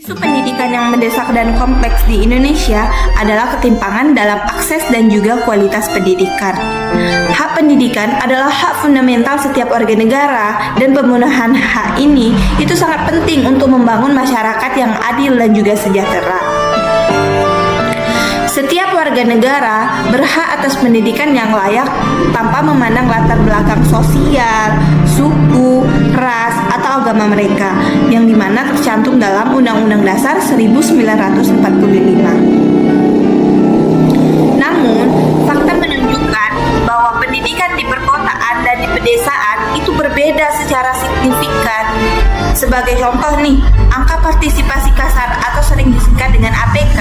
Isu pendidikan yang mendesak dan kompleks di Indonesia adalah ketimpangan dalam akses dan juga kualitas pendidikan. Hak pendidikan adalah hak fundamental setiap warga negara, dan pemenuhan hak ini itu sangat penting untuk membangun masyarakat yang adil dan juga sejahtera. Setiap warga negara berhak atas pendidikan yang layak tanpa memandang latar belakang sosial, suku, ras, atau agama mereka, yang dimana tercantum dalam Undang-Undang Dasar 1945. Namun, fakta menunjukkan bahwa pendidikan di perkotaan dan di pedesaan itu berbeda secara signifikan. Sebagai contoh nih, angka partisipasi kasar atau sering disingkat dengan APK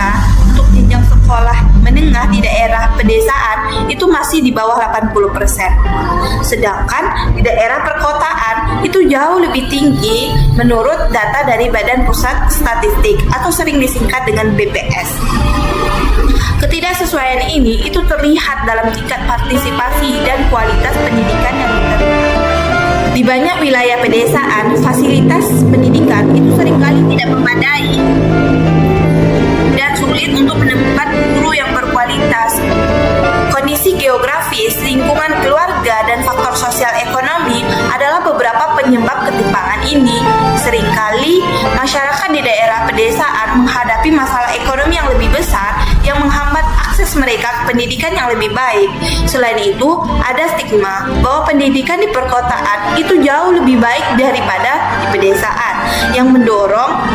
untuk jenjang sekolah menengah di daerah pedesaan itu masih di bawah 80%. Sedangkan di daerah perkotaan itu jauh lebih tinggi menurut data dari Badan Pusat Statistik atau sering disingkat dengan BPS. Ketidaksesuaian ini itu terlihat dalam tingkat partisipasi dan kualitas pendidikan yang diterima. Di banyak wilayah pedesaan, fasilitas pendidikan itu seringkali tidak memadai dan sulit untuk menemukan guru yang berkualitas. Kondisi geografis, lingkungan keluarga, dan faktor sosial ekonomi adalah beberapa penyebab ketimpangan ini. Seringkali masyarakat di daerah pedesaan menghadapi masalah ekonomi yang lebih besar yang menghambat akses mereka ke pendidikan yang lebih baik. Selain itu, ada stigma bahwa pendidikan di perkotaan itu jauh lebih baik daripada di pedesaan, yang mendorong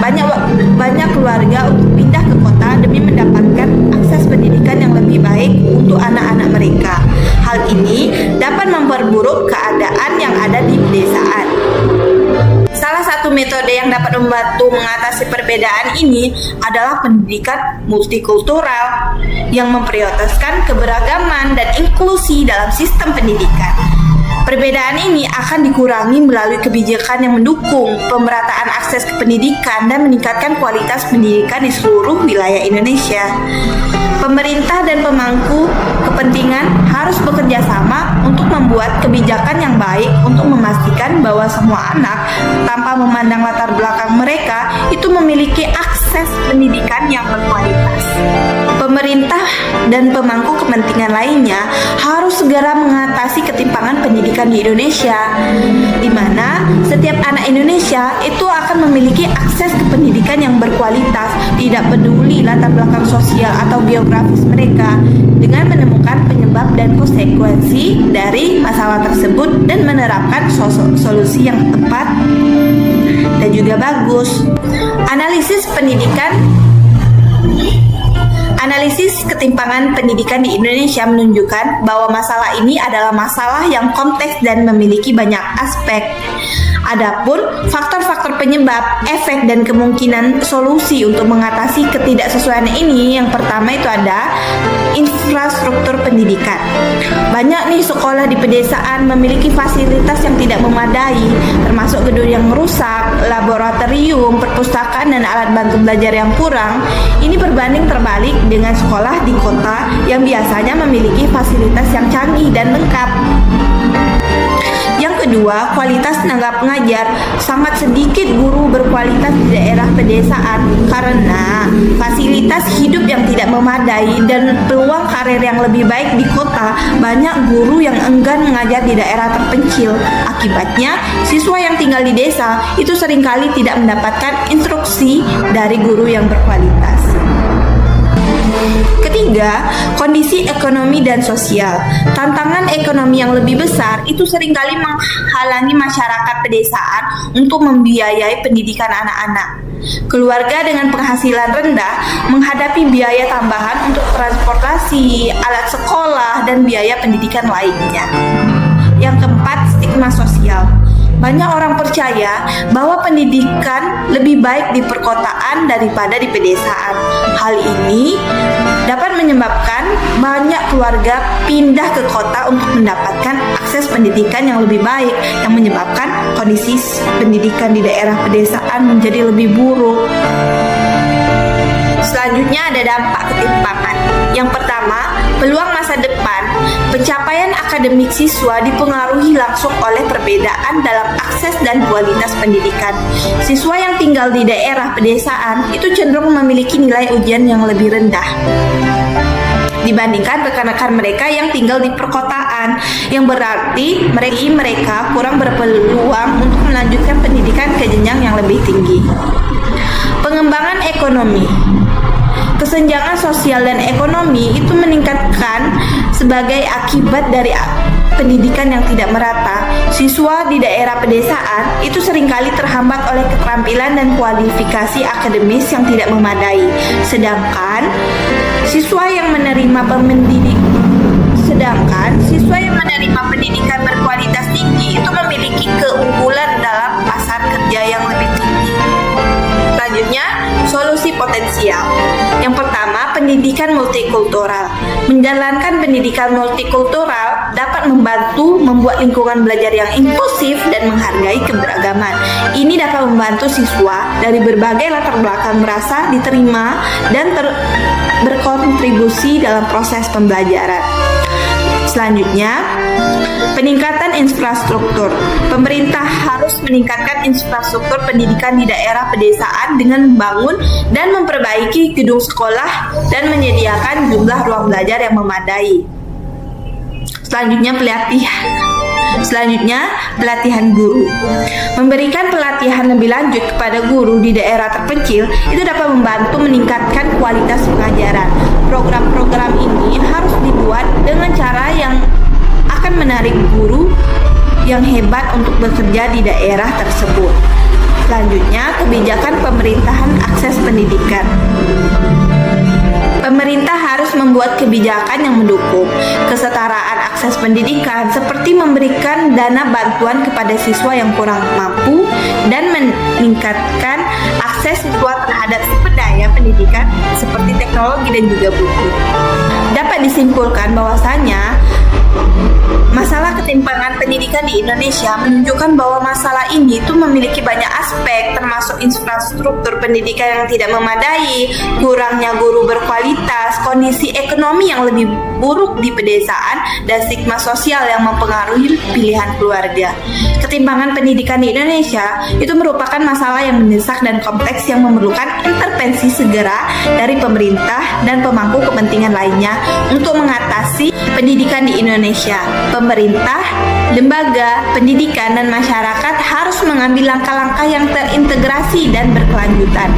banyak keluarga untuk pindah ke kota demi mendapatkan akses pendidikan yang lebih baik untuk anak-anak mereka. Hal ini dapat memperburuk keadaan yang ada di pedesaan. Salah satu metode yang dapat membantu mengatasi perbedaan ini adalah pendidikan multikultural yang memprioritaskan keberagaman dan inklusi dalam sistem pendidikan. Perbedaan ini akan dikurangi melalui kebijakan yang mendukung pemerataan akses ke pendidikan dan meningkatkan kualitas pendidikan di seluruh wilayah Indonesia. Pemerintah dan pemangku kepentingan harus bekerja sama untuk membuat kebijakan yang baik untuk memastikan bahwa semua anak, tanpa memandang latar belakang mereka, itu memiliki akses pendidikan yang berkualitas. Pemerintah dan pemangku kepentingan lainnya harus segera mengatasi ketimpangan pendidikan di Indonesia, di mana setiap anak Indonesia itu akan memiliki akses ke pendidikan yang berkualitas, tidak peduli latar belakang sosial atau geografis mereka, dengan menemukan penyebab dan konsekuensi dari masalah tersebut dan menerapkan solusi yang tepat dan juga bagus. Analisis ketimpangan pendidikan di Indonesia menunjukkan bahwa masalah ini adalah masalah yang kompleks dan memiliki banyak aspek. Adapun faktor-faktor penyebab, efek, dan kemungkinan solusi untuk mengatasi ketidaksesuaian ini, yang pertama itu ada infrastruktur pendidikan. Banyak nih sekolah di pedesaan memiliki fasilitas yang tidak memadai, termasuk gedung yang rusak, laboratorium, perpustakaan, dan alat bantu belajar yang kurang. Ini berbanding terbalik dengan sekolah di kota yang biasanya memiliki fasilitas yang canggih dan lengkap. Yang kedua, kualitas tenaga pengajar. Sangat sedikit guru berkualitas di daerah pedesaan karena fasilitas hidup yang tidak memadai dan peluang karir yang lebih baik di kota. Banyak guru yang enggan mengajar di daerah terpencil. Akibatnya, siswa yang tinggal di desa itu seringkali tidak mendapatkan instruksi dari guru yang berkualitas. Ketiga, kondisi ekonomi dan sosial. Tantangan ekonomi yang lebih besar itu seringkali menghalangi masyarakat pedesaan untuk membiayai pendidikan anak-anak. Keluarga dengan penghasilan rendah menghadapi biaya tambahan untuk transportasi, alat sekolah, dan biaya pendidikan lainnya. Yang keempat, stigma sosial. Banyak orang percaya bahwa pendidikan lebih baik di perkotaan daripada di pedesaan. Hal ini dapat menyebabkan banyak keluarga pindah ke kota untuk mendapatkan akses pendidikan yang lebih baik, yang menyebabkan kondisi pendidikan di daerah pedesaan menjadi lebih buruk. Selanjutnya ada dampak ketimpangan. Yang pertama, peluang masa depan. Pencapaian akademik akademik siswa dipengaruhi langsung oleh perbedaan dalam akses dan kualitas pendidikan. Siswa yang tinggal di daerah pedesaan itu cenderung memiliki nilai ujian yang lebih rendah dibandingkan rekan-rekan mereka yang tinggal di perkotaan, yang berarti mereka kurang berpeluang untuk melanjutkan pendidikan ke jenjang yang lebih tinggi. Pengembangan ekonomi. Kesenjangan sosial dan ekonomi itu meningkatkan sebagai akibat dari pendidikan yang tidak merata. Siswa di daerah pedesaan itu seringkali terhambat oleh keterampilan dan kualifikasi akademis yang tidak memadai. Sedangkan siswa yang menerima pendidikan berkualitas tinggi itu memiliki keunggulan dalam pasar kerja yang lebih tinggi. Selanjutnya, solusi potensial. Yang pertama, pendidikan multikultural. Menjalankan pendidikan multikultural dapat membantu membuat lingkungan belajar yang inklusif dan menghargai keberagaman. Ini dapat membantu siswa dari berbagai latar belakang merasa diterima dan berkontribusi dalam proses pembelajaran. Selanjutnya, peningkatan infrastruktur. Pemerintah harus meningkatkan infrastruktur pendidikan di daerah pedesaan dengan membangun dan memperbaiki gedung sekolah dan menyediakan jumlah ruang belajar yang memadai. Selanjutnya, pelatihan guru. Memberikan pelatihan lebih lanjut kepada guru di daerah terpencil itu dapat membantu meningkatkan kualitas pengajaran. Program-program ini harus dibuat dengan cara yang akan menarik guru yang hebat untuk bekerja di daerah tersebut. Selanjutnya, kebijakan pemerintahan akses pendidikan. Pemerintah harus membuat kebijakan yang mendukung kesetaraan akses pendidikan seperti memberikan dana bantuan kepada siswa yang kurang mampu dan meningkatkan akses siswa terhadap sumber daya pendidikan seperti teknologi dan juga buku. Dapat disimpulkan bahwasanya masalah ketimpangan pendidikan di Indonesia menunjukkan bahwa masalah ini itu memiliki banyak aspek, termasuk infrastruktur pendidikan yang tidak memadai, kurangnya guru berkualitas, kondisi ekonomi yang lebih buruk di pedesaan, dan stigma sosial yang mempengaruhi pilihan keluarga. Ketimpangan pendidikan di Indonesia itu merupakan masalah yang mendesak dan kompleks yang memerlukan intervensi segera dari pemerintah dan pemangku kepentingan lainnya untuk mengatasi pendidikan di Indonesia. Pemerintah, lembaga pendidikan, dan masyarakat harus mengambil langkah-langkah yang terintegrasi dan berkelanjutan.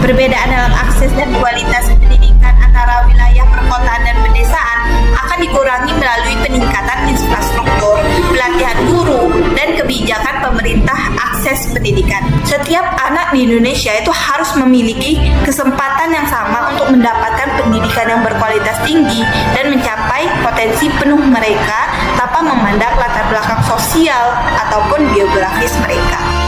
Perbedaan dalam akses dan kualitas pendidikan antara wilayah perkotaan dan pedesaan akan dikurangi melalui peningkatan infrastruktur, pelatihan guru, dan kebijakan pemerintah akses pendidikan. Setiap anak di Indonesia itu harus memiliki kesempatan yang sama untuk mendapatkan pendidikan yang berkualitas tinggi dan mencapai potensi penuh mereka tanpa memandang latar belakang sosial ataupun biografis mereka.